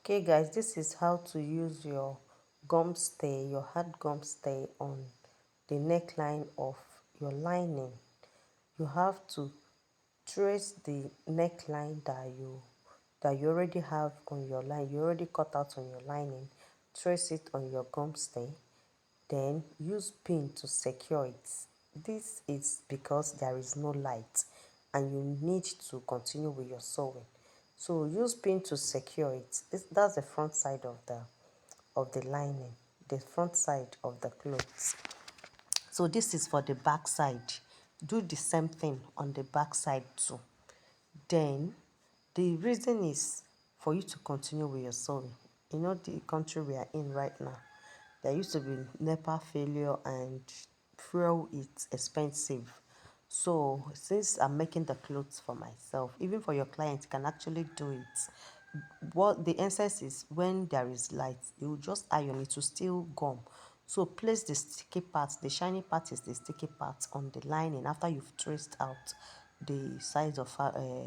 Okay guys, this is how to use your gum stay, your hard gum stay on the neckline of your lining. You have to trace the neckline that you already have on your line, you already cut out on your lining, trace it on your gum stay, then use pin to secure it. This is because there is no light and you need to continue with your sewing. So use pin to secure it. That's the front side of the lining, the front side of the clothes. So this is for the back side. Do the same thing on the back side too. Then the reason is for you to continue with your sewing. You know the country we are in right now, there used to be NEPA failure and fuel is expensive. So since I'm making the clothes for myself, even for your clients, you can actually do it. What the essence is, when there is light, you just iron it to still gum. So place the sticky part, the shiny part is the sticky part on the lining after you've traced out the size of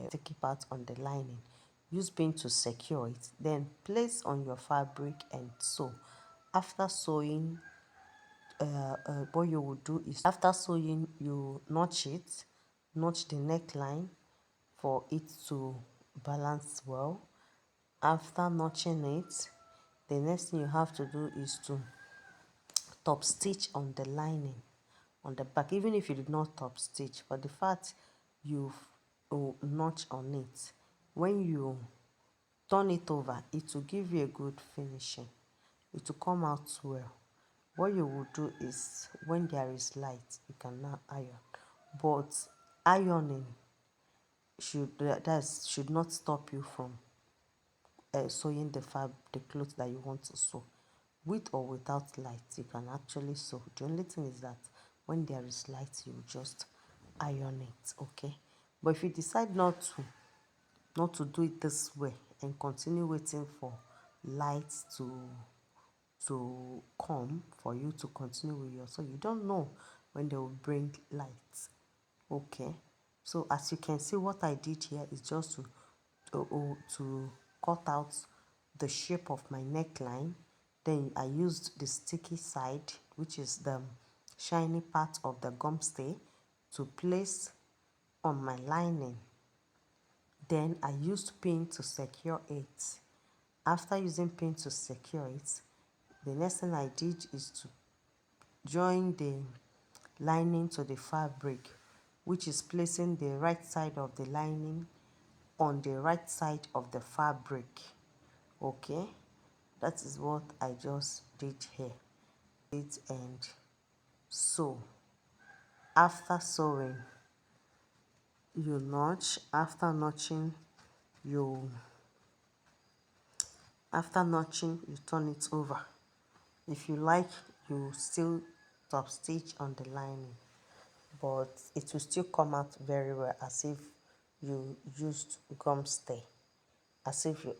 sticky part on the lining. Use pin to secure it, then place on your fabric and sew. After sewing, what you will do is, after sewing, you notch it, notch the neckline for it to balance well. After notching it, the next thing you have to do is to top stitch on the lining on the back. Even if you did not top stitch, for the fact you've notch on it, when you turn it over, it will give you a good finishing. It will come out well. What you will do is, when there is light, you can now iron, but ironing should not stop you from sewing the clothes that you want to sew. With or without light, you can actually sew. The only thing is that when there is light, you just iron it, okay? But if you decide not to do it this way and continue waiting for light to come for you to continue with your, so you don't know when they will bring light, okay? So as you can see, what I did here is just to cut out the shape of my neckline. Then I used the sticky side, which is the shiny part of the gum stay, to place on my lining. Then I used pin to secure it. After using pin to secure it, the next thing I did is to join the lining to the fabric, which is placing the right side of the lining on the right side of the fabric, okay? That is what I just did here. And sew. After sewing, you notch. After notching, you turn it over. If you like, you still top stitch on the lining, but it will still come out very well, as if you used gum stay, as if you